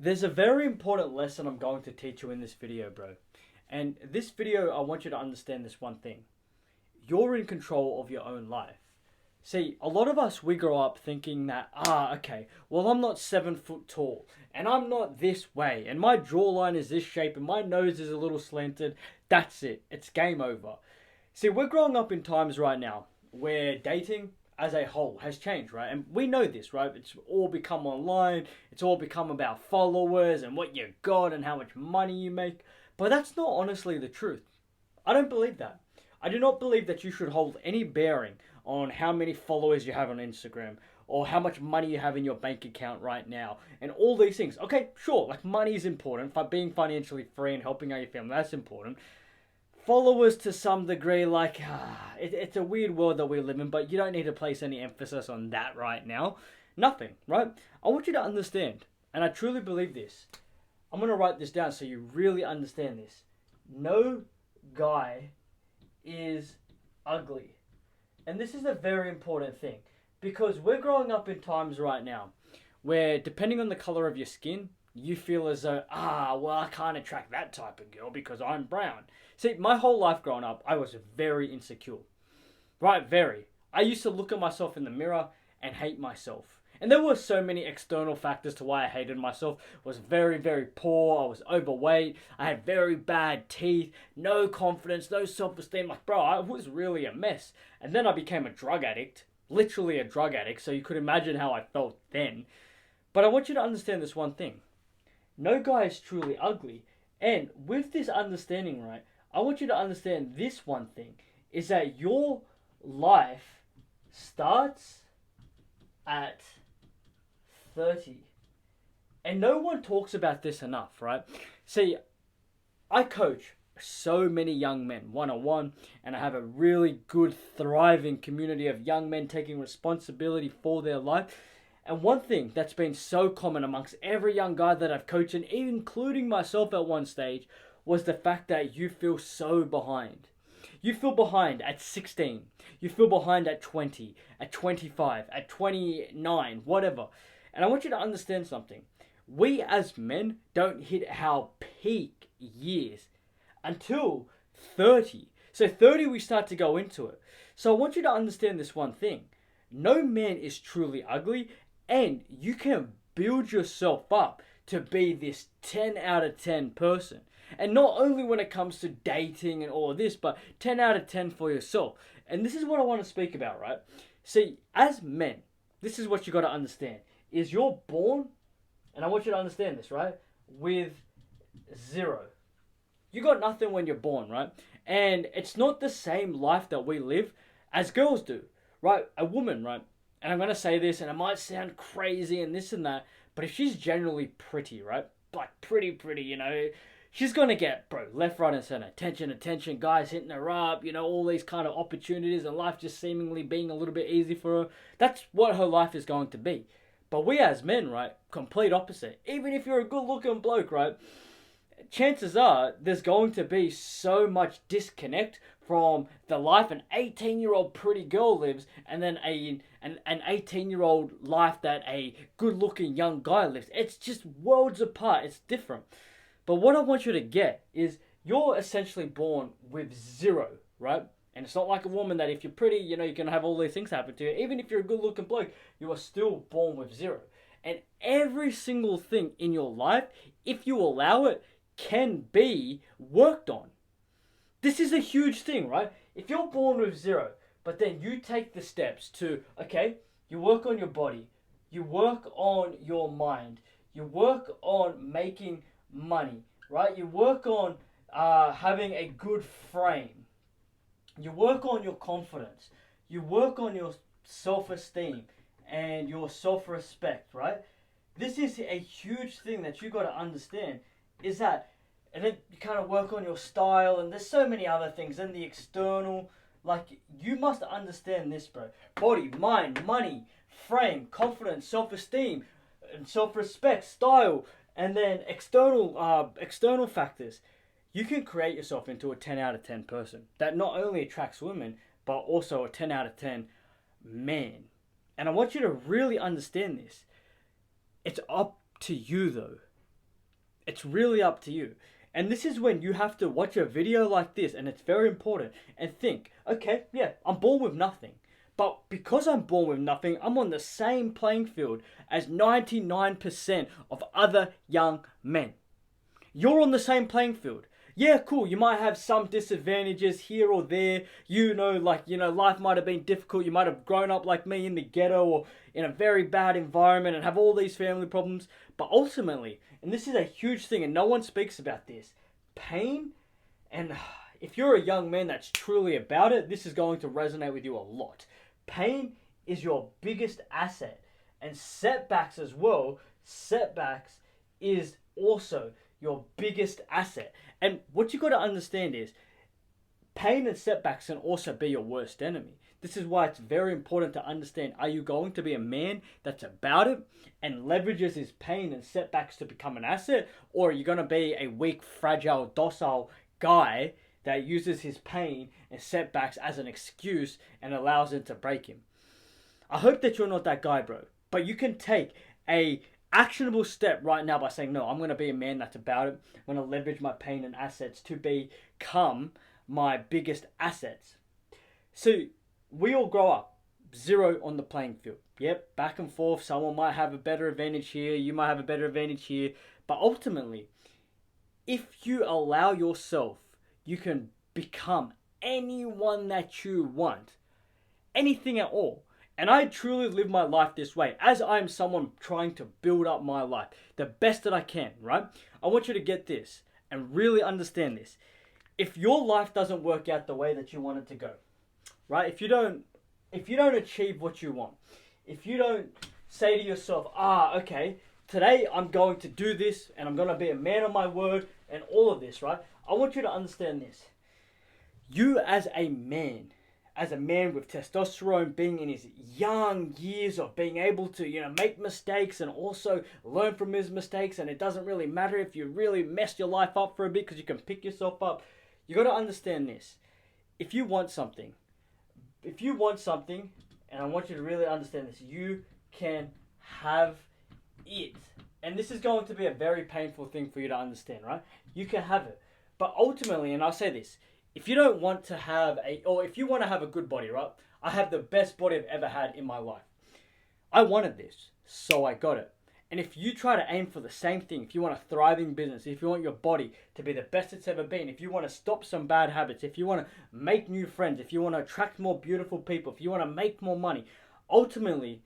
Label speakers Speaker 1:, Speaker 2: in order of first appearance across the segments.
Speaker 1: There's a very important lesson I'm going to teach you in this video, bro. And this video, I want you to understand this one thing. You're in control of your own life. See, a lot of us, we grow up thinking that, okay, well, I'm not 7 foot tall, and I'm not this way, and my jawline is this shape, and my nose is a little slanted. That's it. It's game over. See, we're growing up in times right now where dating as a whole has changed, right? And we know this, right? It's all become online. It's all become about followers and what you got and how much money you make. But that's not honestly the truth. I don't believe that. I do not believe that you should hold any bearing on how many followers you have on Instagram or how much money you have in your bank account right now and all these things. Okay, sure, like money is important. Being financially free and helping out your family, that's important. Followers to some degree, like, it's a weird world that we live in, but you don't need to place any emphasis on that right now. Nothing, right? I want you to understand, and I truly believe this. I'm going to write this down so you really understand this. No guy is ugly. And this is a very important thing, because we're growing up in times right now where, depending on the color of your skin, you feel as though, well, I can't attract that type of girl because I'm brown. See, my whole life growing up, I was very insecure. Right, very. I used to look at myself in the mirror and hate myself. And there were so many external factors to why I hated myself. I was very, very poor. I was overweight. I had very bad teeth. No confidence, no self-esteem. Like, bro, I was really a mess. And then I became a drug addict. Literally a drug addict. So you could imagine how I felt then. But I want you to understand this one thing. No guy is truly ugly. And with this understanding, right, I want you to understand this one thing, is that your life starts at 30. And no one talks about this enough, right? See, I coach so many young men one-on-one, and I have a really good, thriving community of young men taking responsibility for their life. And one thing that's been so common amongst every young guy that I've coached, and including myself at one stage, was the fact that you feel so behind. You feel behind at 16. You feel behind at 20, at 25, at 29, whatever. And I want you to understand something. We as men don't hit our peak years until 30. So 30 we start to go into it. So I want you to understand this one thing. No man is truly ugly, and you can build yourself up to be this 10 out of 10 person. And not only when it comes to dating and all of this, but 10 out of 10 for yourself. And this is what I want to speak about, right? See, as men, this is what you got to understand. Is you're born, and I want you to understand this, right? With 0. You got nothing when you're born, right? And it's not the same life that we live as girls do, right? A woman, right? And I'm going to say this, and it might sound crazy and this and that, but if she's generally pretty, right? Like pretty, she's going to get, bro, left, right, and center. Attention, guys hitting her up, all these kind of opportunities and life just seemingly being a little bit easy for her. That's what her life is going to be. But we as men, right, complete opposite. Even if you're a good-looking bloke, right, chances are there's going to be so much disconnect from the life an 18-year-old pretty girl lives and then an 18-year-old life that a good-looking young guy lives. It's just worlds apart. It's different. But what I want you to get is you're essentially born with 0, right? And it's not like a woman that if you're pretty, you can have all these things happen to you. Even if you're a good-looking bloke, you are still born with 0. And every single thing in your life, if you allow it, can be worked on. This is a huge thing, right? If you're born with 0, but then you take the steps to, okay, you work on your body, you work on your mind, you work on making money, right? You work on having a good frame. You work on your confidence. You work on your self-esteem and your self-respect, right? This is a huge thing that you got to understand, is that, and then you kind of work on your style, and there's so many other things, and the external, like, you must understand this, bro. Body, mind, money, frame, confidence, self-esteem, and self-respect, style, and then external factors. You can create yourself into a 10 out of 10 person that not only attracts women, but also a 10 out of 10 man. And I want you to really understand this. It's up to you, though. It's really up to you. And this is when you have to watch a video like this, and it's very important, and think, okay, yeah, I'm born with nothing. But because I'm born with nothing, I'm on the same playing field as 99% of other young men. You're on the same playing field. Yeah, cool, you might have some disadvantages here or there. Life might have been difficult. You might have grown up like me in the ghetto or in a very bad environment and have all these family problems. But ultimately, and this is a huge thing and no one speaks about this, pain, and if you're a young man that's truly about it, this is going to resonate with you a lot. Pain is your biggest asset, and setbacks as well. Setbacks is also your biggest asset. And what you got to understand is pain and setbacks can also be your worst enemy. This is why it's very important to understand, are you going to be a man that's about it and leverages his pain and setbacks to become an asset? Or are you going to be a weak, fragile, docile guy that uses his pain and setbacks as an excuse and allows it to break him? I hope that you're not that guy, bro. But you can take a actionable step right now by saying, no, I'm going to be a man that's about it. I'm going to leverage my pain and assets to become my biggest assets. So we all grow up zero on the playing field. Yep, back and forth. Someone might have a better advantage here. You might have a better advantage here. But ultimately, if you allow yourself, you can become anyone that you want. Anything at all. And I truly live my life this way, as I'm someone trying to build up my life the best that I can, right? I want you to get this and really understand this. If your life doesn't work out the way that you want it to go, right? If you don't achieve what you want, if you don't say to yourself, okay, today I'm going to do this and I'm going to be a man of my word and all of this, right? I want you to understand this. You as a man with testosterone, being in his young years of being able to, make mistakes and also learn from his mistakes, and it doesn't really matter if you really mess your life up for a bit because you can pick yourself up. You got to understand this. If you want something, and I want you to really understand this, you can have it. And this is going to be a very painful thing for you to understand, right? You can have it. But ultimately, and I'll say this, if you don't want to have if you want to have a good body, right? I have the best body I've ever had in my life. I wanted this, so I got it. And if you try to aim for the same thing, if you want a thriving business, if you want your body to be the best it's ever been, if you want to stop some bad habits, if you want to make new friends, if you want to attract more beautiful people, if you want to make more money, ultimately,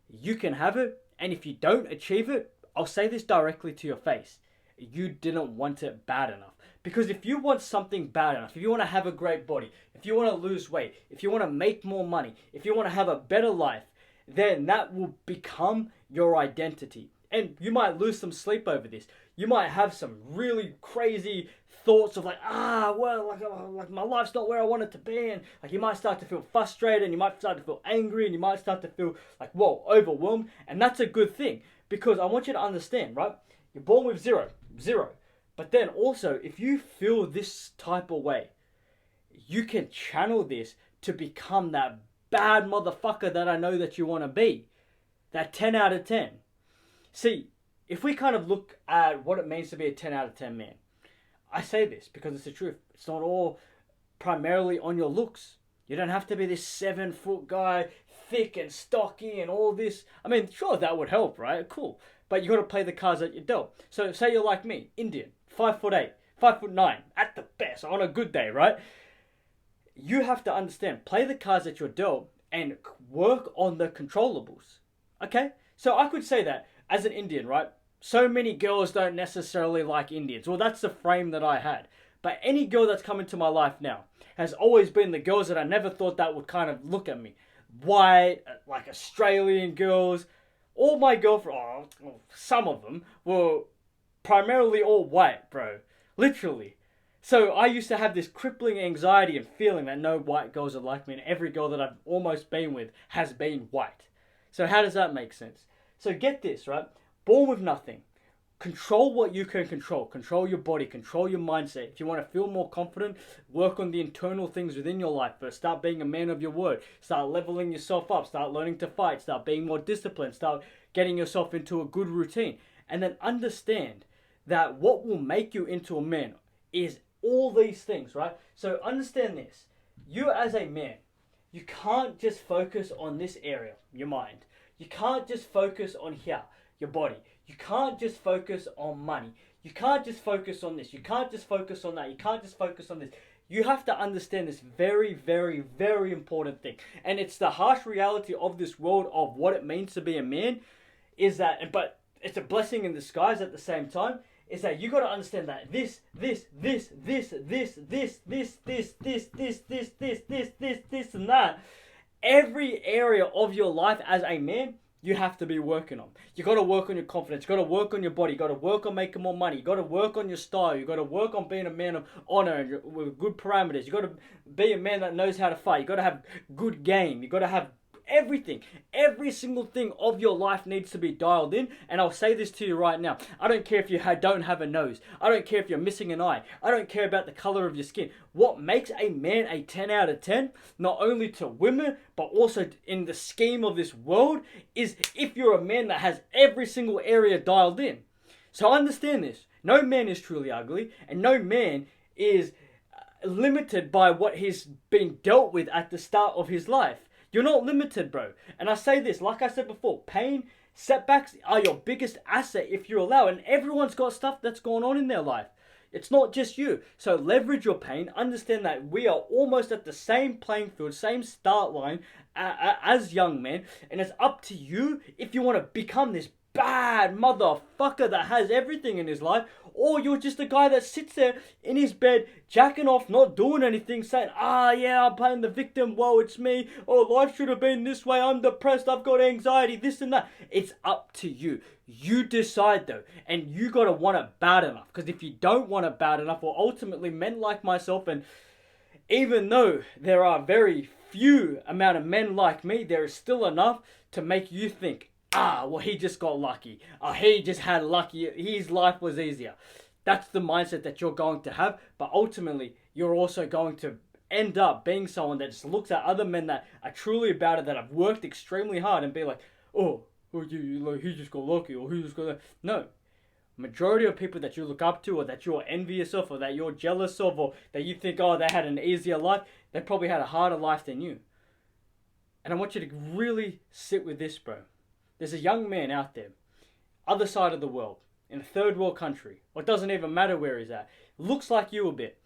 Speaker 1: you can have it. And if you don't achieve it, I'll say this directly to your face. You didn't want it bad enough. Because if you want something bad enough, if you want to have a great body, if you want to lose weight, if you want to make more money, if you want to have a better life, then that will become your identity. And you might lose some sleep over this. You might have some really crazy thoughts of like my life's not where I want it to be, and like you might start to feel frustrated, and you might start to feel angry, and you might start to feel like overwhelmed. And that's a good thing, because I want you to understand, right? You're born with zero. But then also, if you feel this type of way, you can channel this to become that bad motherfucker that I know that you want to be. That 10 out of 10. See, if we kind of look at what it means to be a 10 out of 10 man, I say this because it's the truth. It's not all primarily on your looks. You don't have to be this 7-foot guy, thick and stocky and all this. I mean, sure, that would help, right? Cool. But you got to play the cards that you're dealt. So say you're like me, Indian, 5'8", 5'9", at the best, on a good day, right? You have to understand, play the cards that you're dealt and work on the controllables. Okay? So I could say that as an Indian, right? So many girls don't necessarily like Indians. Well, that's the frame that I had. But any girl that's come into my life now has always been the girls that I never thought that would kind of look at me. White, like Australian girls. All my girlfriends, some of them, were primarily all white, bro. Literally. So I used to have this crippling anxiety and feeling that no white girls are like me, and every girl that I've almost been with has been white. So how does that make sense? So get this, right? Born with nothing. Control what you can control. Control your body. Control your mindset. If you want to feel more confident, work on the internal things within your life first. Start being a man of your word. Start leveling yourself up. Start learning to fight. Start being more disciplined. Start getting yourself into a good routine. And then understand that what will make you into a man is all these things, right? So understand this. You as a man, you can't just focus on this area, your mind. You can't just focus on here, your body. You can't just focus on money. You can't just focus on this. You can't just focus on that. You can't just focus on this. You have to understand this very, very, very important thing. And it's the harsh reality of this world of what it means to be a man is that, but it's a blessing in disguise at the same time, is that you got to understand that this, and that, every area of your life as a man, you have to be working on. You got to work on your confidence. You got to work on your body. You got to work on making more money. You got to work on your style. You got to work on being a man of honor and with good parameters. You got to be a man that knows how to fight. You got to have good game. You got to have everything. Every single thing of your life needs to be dialed in. And I'll say this to you right now. I don't care if you don't have a nose. I don't care if you're missing an eye. I don't care about the color of your skin. What makes a man a 10 out of 10, not only to women, but also in the scheme of this world, is if you're a man that has every single area dialed in. So understand this. No man is truly ugly, and no man is limited by what he's been dealt with at the start of his life. You're not limited, bro. And I say this, like I said before, pain, setbacks are your biggest asset if you allow it. And everyone's got stuff that's going on in their life. It's not just you. So leverage your pain. Understand that we are almost at the same playing field, same start line as young men. And it's up to you if you want to become this bad motherfucker that has everything in his life, or you're just a guy that sits there in his bed jacking off, not doing anything, saying, yeah, I'm playing the victim, whoa, it's me, oh, life should have been this way, I'm depressed, I've got anxiety, this and that. It's up to you. You decide though, and you gotta want it bad enough, because if you don't want it bad enough, or ultimately men like myself, and even though there are very few amount of men like me, there is still enough to make you think, well, he just got lucky. He just had lucky. His life was easier. That's the mindset that you're going to have. But ultimately, you're also going to end up being someone that just looks at other men that are truly about it, that have worked extremely hard, and be like, he just got lucky, or he just got that. No. Majority of people that you look up to, or that you're envious of, or that you're jealous of, or that you think, they had an easier life, they probably had a harder life than you. And I want you to really sit with this, bro. There's a young man out there, other side of the world, in a third world country, or it doesn't even matter where he's at, looks like you a bit,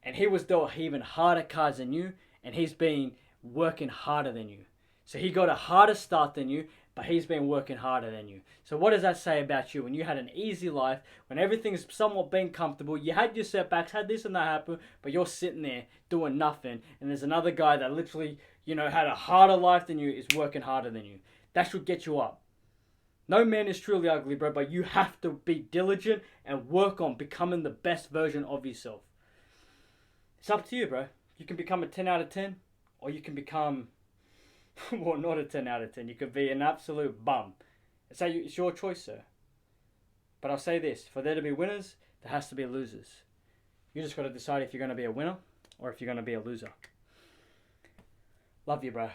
Speaker 1: and he was dealt even harder cards than you, and he's been working harder than you. So he got a harder start than you, but he's been working harder than you. So what does that say about you? When you had an easy life, when everything's somewhat been comfortable, you had your setbacks, had this and that happen, but you're sitting there doing nothing, and there's another guy that literally, had a harder life than you, is working harder than you. That should get you up. No man is truly ugly, bro, but you have to be diligent and work on becoming the best version of yourself. It's up to you, bro. You can become a 10 out of 10, or you can become, well, not a 10 out of 10. You could be an absolute bum. It's your choice, sir. But I'll say this, for there to be winners, there has to be losers. You just got to decide if you're going to be a winner or if you're going to be a loser. Love you, bro.